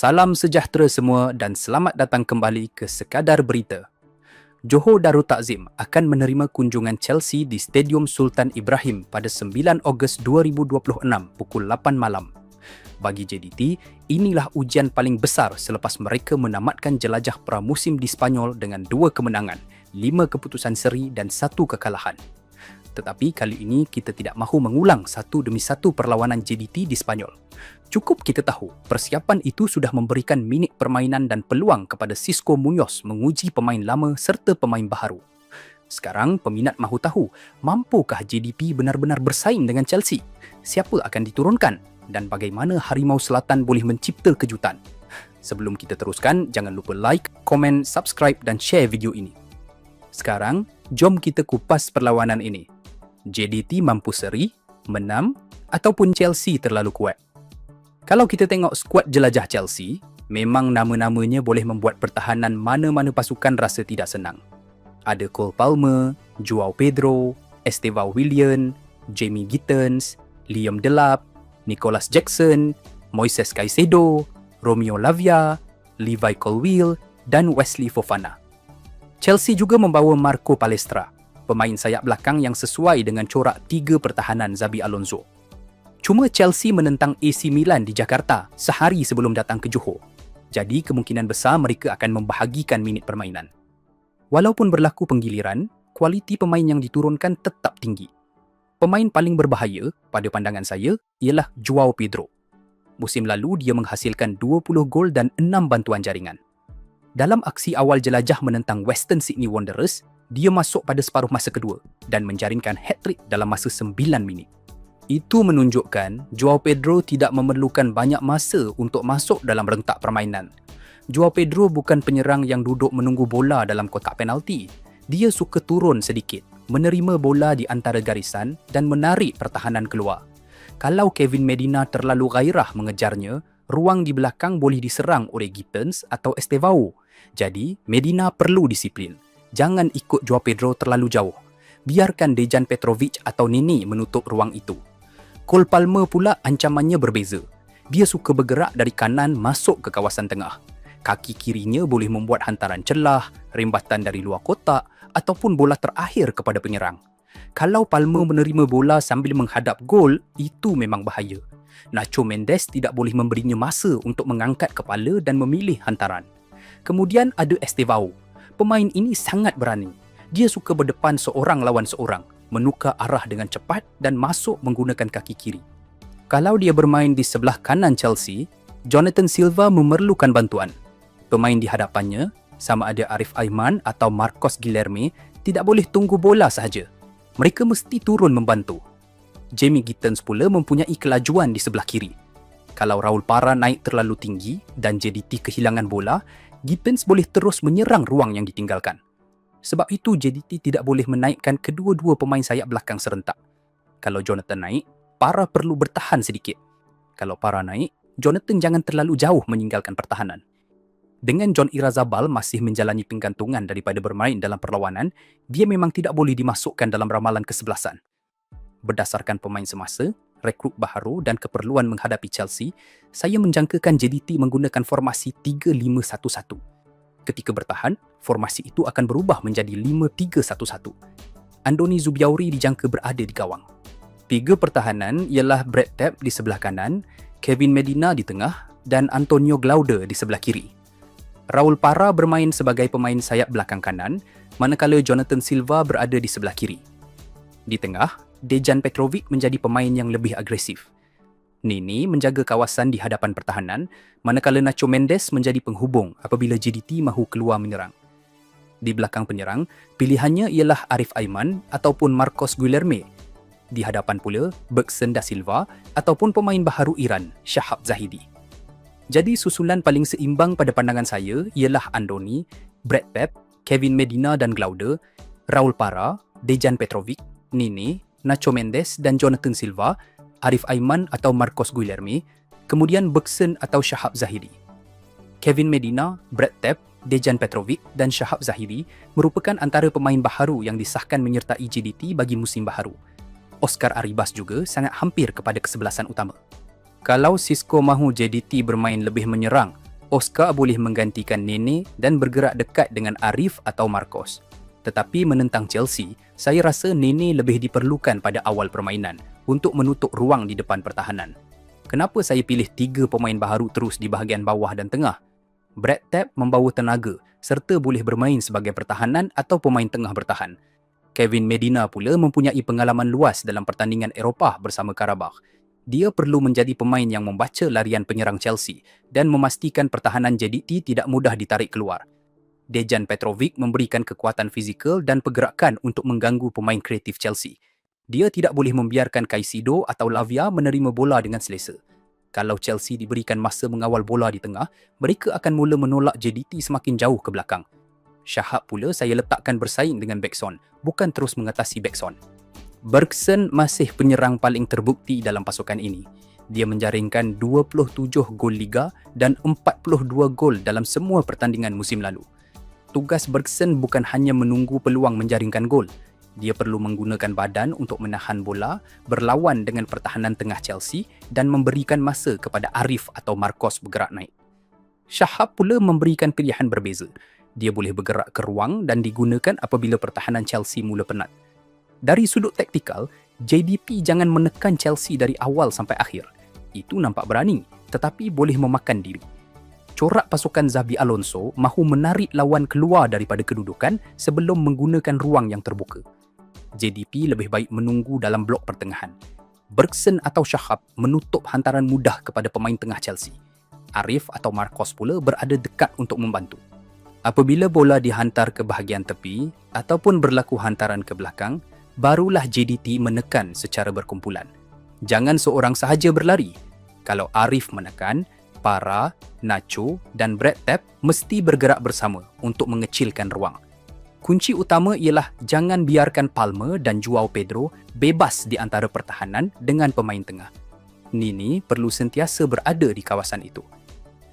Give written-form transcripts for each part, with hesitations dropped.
Salam sejahtera semua dan selamat datang kembali ke Sekadar Berita. Johor Darul Takzim akan menerima kunjungan Chelsea di Stadium Sultan Ibrahim pada 9 Ogos 2026 pukul 8 malam. Bagi JDT, inilah ujian paling besar selepas mereka menamatkan jelajah pramusim di Sepanyol dengan 2 kemenangan, 5 keputusan seri dan 1 kekalahan. Tetapi kali ini kita tidak mahu mengulang satu demi satu perlawanan JDT di Sepanyol. Cukup kita tahu, persiapan itu sudah memberikan minit permainan dan peluang kepada Xisco Muñoz menguji pemain lama serta pemain baharu. Sekarang, peminat mahu tahu, mampukah JDT benar-benar bersaing dengan Chelsea? Siapa akan diturunkan? Dan bagaimana Harimau Selatan boleh mencipta kejutan? Sebelum kita teruskan, jangan lupa like, komen, subscribe dan share video ini. Sekarang, jom kita kupas perlawanan ini. JDT mampu seri, menang ataupun Chelsea terlalu kuat? Kalau kita tengok skuad jelajah Chelsea, memang nama-namanya boleh membuat pertahanan mana-mana pasukan rasa tidak senang. Ada Cole Palmer, Joao Pedro, Estevao Willian, Jamie Gittens, Liam Delap, Nicholas Jackson, Moises Caicedo, Romeo Lavia, Levi Colwill dan Wesley Fofana. Chelsea juga membawa Marco Palestra, pemain sayap belakang yang sesuai dengan corak 3 pertahanan Xabi Alonso. Cuma Chelsea menentang AC Milan di Jakarta sehari sebelum datang ke Johor. Jadi kemungkinan besar mereka akan membahagikan minit permainan. Walaupun berlaku penggiliran, kualiti pemain yang diturunkan tetap tinggi. Pemain paling berbahaya pada pandangan saya ialah Joao Pedro. Musim lalu dia menghasilkan 20 gol dan 6 bantuan jaringan. Dalam aksi awal jelajah menentang Western Sydney Wanderers, dia masuk pada separuh masa kedua dan menjaringkan hat-trick dalam masa 9 minit. Itu menunjukkan Joao Pedro tidak memerlukan banyak masa untuk masuk dalam rentak permainan. Joao Pedro bukan penyerang yang duduk menunggu bola dalam kotak penalti. Dia suka turun sedikit, menerima bola di antara garisan dan menarik pertahanan keluar. Kalau Kevin Medina terlalu gairah mengejarnya, ruang di belakang boleh diserang oleh Gittens atau Estevao. Jadi, Medina perlu disiplin. Jangan ikut Joao Pedro terlalu jauh. Biarkan Dejan Petrovic atau Nini menutup ruang itu. Cole Palmer pula ancamannya berbeza. Dia suka bergerak dari kanan masuk ke kawasan tengah. Kaki kirinya boleh membuat hantaran celah, rembatan dari luar kotak ataupun bola terakhir kepada penyerang. Kalau Palmer menerima bola sambil menghadap gol, itu memang bahaya. Nacho Mendes tidak boleh memberinya masa untuk mengangkat kepala dan memilih hantaran. Kemudian ada Estevao. Pemain ini sangat berani. Dia suka berdepan seorang lawan seorang, menukar arah dengan cepat dan masuk menggunakan kaki kiri. Kalau dia bermain di sebelah kanan Chelsea, Jonathan Silva memerlukan bantuan. Pemain di hadapannya, sama ada Arif Aiman atau Marcos Guilherme, tidak boleh tunggu bola sahaja. Mereka mesti turun membantu. Jamie Gittens pula mempunyai kelajuan di sebelah kiri. Kalau Raul Parra naik terlalu tinggi dan JDT kehilangan bola, Gittens boleh terus menyerang ruang yang ditinggalkan. Sebab itu JDT tidak boleh menaikkan kedua-dua pemain sayap belakang serentak. Kalau Jonathan naik, Parra perlu bertahan sedikit. Kalau Parra naik, Jonathan jangan terlalu jauh meninggalkan pertahanan. Dengan John Irazabal masih menjalani penggantungan daripada bermain dalam perlawanan, dia memang tidak boleh dimasukkan dalam ramalan kesebelasan. Berdasarkan pemain semasa, rekrut baharu dan keperluan menghadapi Chelsea, saya menjangkakan JDT menggunakan formasi 3-5-1-1. Ketika bertahan, formasi itu akan berubah menjadi 5-3-1-1. Andoni Zubiauri dijangka berada di gawang. 3 pertahanan ialah Brad Tapp di sebelah kanan, Kevin Medina di tengah dan Antonio Glaude di sebelah kiri. Raul Parra bermain sebagai pemain sayap belakang kanan, manakala Jonathan Silva berada di sebelah kiri. Di tengah, Dejan Petrovic menjadi pemain yang lebih agresif. Nini menjaga kawasan di hadapan pertahanan, manakala Nacho Mendes menjadi penghubung apabila JDT mahu keluar menyerang. Di belakang penyerang, pilihannya ialah Arif Aiman ataupun Marcos Guilherme. Di hadapan pula, Bergson da Silva ataupun pemain baharu Iran, Shahab Zahidi. Jadi susulan paling seimbang pada pandangan saya ialah Andoni, Brad Tapp, Kevin Medina dan Glaude, Raul Parra, Dejan Petrovic, Nini, Nacho Mendes dan Jonathan Silva, Arif Aiman atau Marcos Guilherme, kemudian Bergson atau Shahab Zahidi. Kevin Medina, Brad Tapp, Dejan Petrovic dan Shahab Zahidi merupakan antara pemain baharu yang disahkan menyertai JDT bagi musim baharu. Oscar Arribas juga sangat hampir kepada kesebelasan utama. Kalau Xisco mahu JDT bermain lebih menyerang, Oscar boleh menggantikan Nene dan bergerak dekat dengan Arif atau Marcos. Tetapi menentang Chelsea, saya rasa Nene lebih diperlukan pada awal permainan untuk menutup ruang di depan pertahanan. Kenapa saya pilih 3 pemain baharu terus di bahagian bawah dan tengah? Brad Tapp membawa tenaga serta boleh bermain sebagai pertahanan atau pemain tengah bertahan. Kevin Medina pula mempunyai pengalaman luas dalam pertandingan Eropah bersama Karabakh. Dia perlu menjadi pemain yang membaca larian penyerang Chelsea dan memastikan pertahanan JDT tidak mudah ditarik keluar. Dejan Petrovic memberikan kekuatan fizikal dan pergerakan untuk mengganggu pemain kreatif Chelsea. Dia tidak boleh membiarkan Caicedo atau Lavia menerima bola dengan selesa. Kalau Chelsea diberikan masa mengawal bola di tengah, mereka akan mula menolak JDT semakin jauh ke belakang. Shahab pula saya letakkan bersaing dengan Bergson, bukan terus mengatasi Bergson. Bergson masih penyerang paling terbukti dalam pasukan ini. Dia menjaringkan 27 gol Liga dan 42 gol dalam semua pertandingan musim lalu. Tugas Bergson bukan hanya menunggu peluang menjaringkan gol. Dia perlu menggunakan badan untuk menahan bola, berlawan dengan pertahanan tengah Chelsea dan memberikan masa kepada Arif atau Marcos bergerak naik. Shahab pula memberikan pilihan berbeza. Dia boleh bergerak ke ruang dan digunakan apabila pertahanan Chelsea mula penat. Dari sudut taktikal, JDT jangan menekan Chelsea dari awal sampai akhir. Itu nampak berani, tetapi boleh memakan diri. Corak pasukan Xabi Alonso mahu menarik lawan keluar daripada kedudukan sebelum menggunakan ruang yang terbuka. JDT lebih baik menunggu dalam blok pertengahan. Bergson atau Shahab menutup hantaran mudah kepada pemain tengah Chelsea. Arif atau Marcos pula berada dekat untuk membantu. Apabila bola dihantar ke bahagian tepi ataupun berlaku hantaran ke belakang, barulah JDT menekan secara berkumpulan. Jangan seorang sahaja berlari. Kalau Arif menekan, Para, Nacho dan Brad Tapp mesti bergerak bersama untuk mengecilkan ruang. Kunci utama ialah jangan biarkan Palmer dan Joao Pedro bebas di antara pertahanan dengan pemain tengah. Nini perlu sentiasa berada di kawasan itu.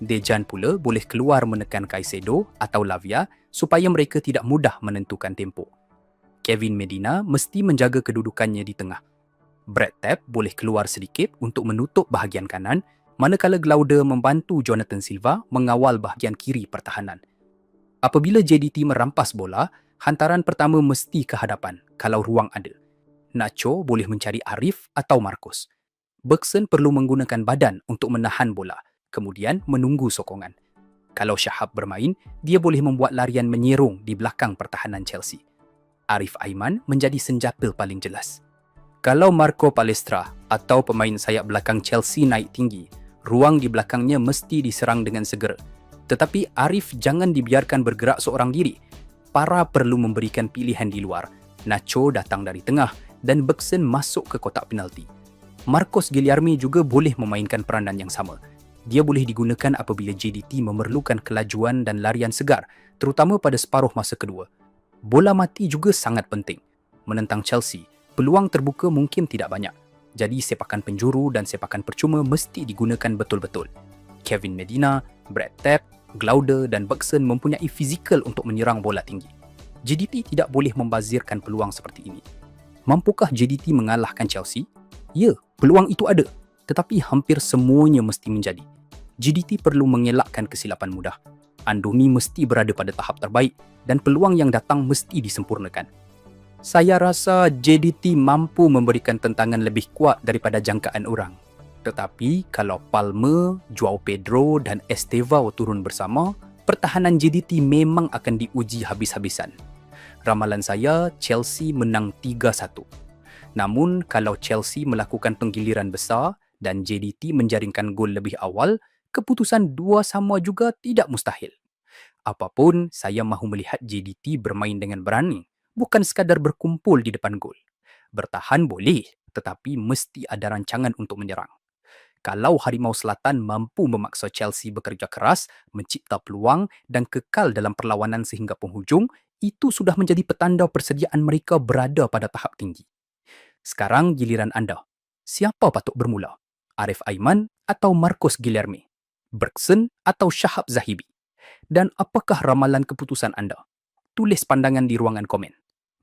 Dejan pula boleh keluar menekan Caicedo atau Lavia supaya mereka tidak mudah menentukan tempo. Kevin Medina mesti menjaga kedudukannya di tengah. Brad Tapp boleh keluar sedikit untuk menutup bahagian kanan, manakala Glaude membantu Jonathan Silva mengawal bahagian kiri pertahanan. Apabila JDT merampas bola, hantaran pertama mesti ke hadapan kalau ruang ada. Nacho boleh mencari Arif atau Marcos. Bergson perlu menggunakan badan untuk menahan bola, kemudian menunggu sokongan. Kalau Shahab bermain, dia boleh membuat larian menyerong di belakang pertahanan Chelsea. Arif Aiman menjadi senjata paling jelas. Kalau Marco Palestra atau pemain sayap belakang Chelsea naik tinggi, ruang di belakangnya mesti diserang dengan segera. Tetapi Arif jangan dibiarkan bergerak seorang diri. Para perlu memberikan pilihan di luar. Nacho datang dari tengah dan Bergson masuk ke kotak penalti. Marcos Guilherme juga boleh memainkan peranan yang sama. Dia boleh digunakan apabila JDT memerlukan kelajuan dan larian segar, terutama pada separuh masa kedua. Bola mati juga sangat penting. Menentang Chelsea, peluang terbuka mungkin tidak banyak. Jadi sepakan penjuru dan sepakan percuma mesti digunakan betul-betul. Kevin Medina, Brad Tapp, Glaude dan Bergson mempunyai fizikal untuk menyerang bola tinggi. JDT tidak boleh membazirkan peluang seperti ini. Mampukah JDT mengalahkan Chelsea? Ya, peluang itu ada. Tetapi hampir semuanya mesti menjadi. JDT perlu mengelakkan kesilapan mudah. Andoni mesti berada pada tahap terbaik dan peluang yang datang mesti disempurnakan. Saya rasa JDT mampu memberikan tentangan lebih kuat daripada jangkaan orang. Tetapi kalau Palmer, Joao Pedro dan Estevao turun bersama, pertahanan JDT memang akan diuji habis-habisan. Ramalan saya, Chelsea menang 3-1. Namun kalau Chelsea melakukan penggiliran besar dan JDT menjaringkan gol lebih awal, keputusan 2-2 juga tidak mustahil. Apapun, saya mahu melihat JDT bermain dengan berani, bukan sekadar berkumpul di depan gol. Bertahan boleh, tetapi mesti ada rancangan untuk menyerang. Kalau Harimau Selatan mampu memaksa Chelsea bekerja keras, mencipta peluang dan kekal dalam perlawanan sehingga penghujung, itu sudah menjadi petanda persediaan mereka berada pada tahap tinggi. Sekarang giliran anda. Siapa patut bermula? Arif Aiman atau Marcos Guilherme? Bergson atau Shahab Zahibi? Dan apakah ramalan keputusan anda? Tulis pandangan di ruangan komen.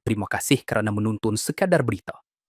Terima kasih kerana menonton Sekadar Berita.